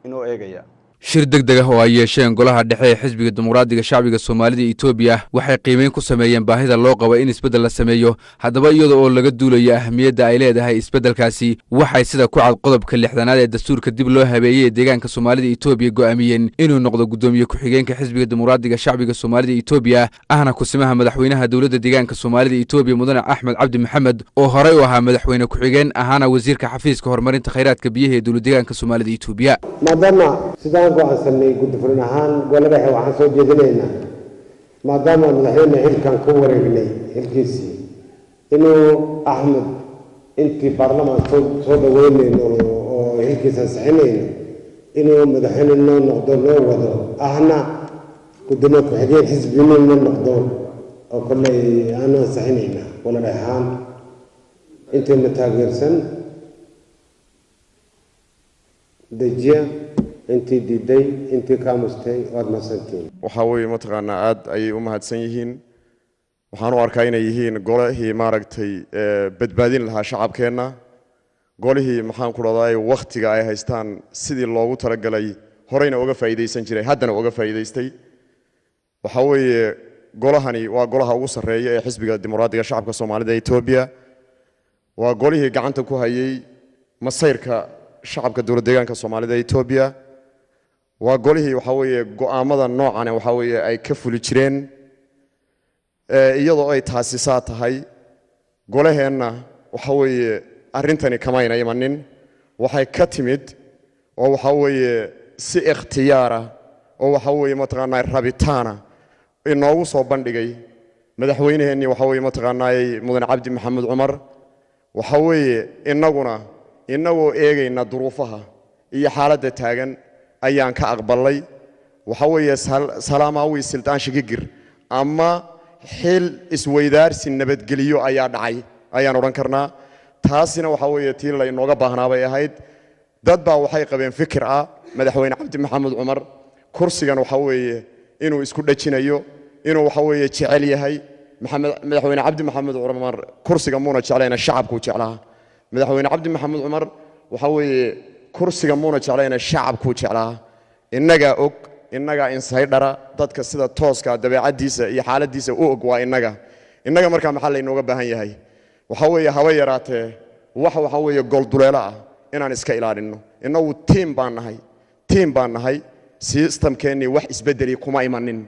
inoo eegaya. shir degdeg ah oo ay yeesheen golaha dhexe ee xisbiga dimuqraadiga shacbiga Soomaalida Itoobiya waxay qiimeyn ku sameeyeen baahida loo qabo in isbedel la sameeyo haddaba iyada oo laga duulayo ahmiyadda ay leedahay isbedelkaasi waxay sida ku cad qodobka 6aad ee dastuurka dib loo habeeyay deegaanka Soomaalida Itoobiya go'aamiyeen inuu noqdo gudoomiye ku xigeenka xisbiga dimuqraadiga shacbiga Soomaalida Itoobiya ahna ku simaha madaxweynaha dawladda deegaanka Soomaalida Itoobiya mudane Axmed Cabdi Maxamed oo horey u ahaa madaxweyne ku xigeen ahana wasiirka xafiiska horumarinta kheyraadka biyaha ee dawladda deegaanka Soomaalida Itoobiya maadaama sidaan go'aansanay gudfulin ahaan golada waxaan soo jeedinaynaa maadaama madaxweyne xilkan ku wareegnay xilkiisii inuu Axmed intii baarlamaanka soo dhaweynayno oo xilkiisa saxinayno inuu madaxweyne noqdo loo wado ahna gudoomiye ku xigeen xisbiga noqdo oo kulay aan saxinayna golada ahaan intii taageersan dejiya intii diiday intii ka mustay wad masantiin waxa weeye mataqaana aad ay u mahadsan yihiin waxaan u arkaa inay yihiin golihii maaragtay badbaadin lahaa shacabkeena golihii maxaan ku raday waqtiga ay haystaan sidii loogu talagalay horeyna uga faa'iideysan jiray haddana uga faa'iideystay waxa weeye golahani waa golaha ugu sareeya ee xisbiga dimuqraadiga shacabka Soomaalida Itoobiya waa golihii gacanta ku hayay masayrka shacabka dawladda deegaanka Soomaalida Itoobiya waa golihii waxa weeye go'aamada noocan waxa weeye ay ka fuli jireen iyadoo ay taasisaa tahay golaheena waxa weeye arintani kama imanin waxay ka timid oo waxa weeye si ikhtiyaar ah oo waxa weeye mataqaanaa rabitaana inoogu soo bandhigay madaxweynaheennii waxa weeye mataqaanaa mudane Cabdi Maxamed Cumar waxa weeye inagoo eegayna duruufaha iyo xaaladda taagan ayaan ka aqbalay waxa weeye salaamawi siltaan shigigir ama xil isweydaarsi nabadgeliyo ayaa dhacay ayaan oran karnaa taasina waxa weeye tii la inooga baahnaabay ahayd dad baa waxay qabeen fikir ah madaxweyne Cabdi Maxamed Cumar kursigan waxa weeye inuu isku dhajinayo inuu waxa weeye jecel yahay madaxweyne Cabdi Maxamed Cumar kursiga muuna jeclayna shacabku jeclaa madaxweyne Cabdi Maxamed Cumar waxa weeye kursiga muuna jeclayna shacabku jeclaa inaga insaydara dadka sida tooska dabeecadiisa iyo xaaladiisa u og waa inaga marka maxaa la inooga baahan yahay waxa weeye haba yaraatee waxa weeye gol duleelo ah inaan iska ilaalino inagu team baan nahay systemkeeni wax isbedeli kuma imanin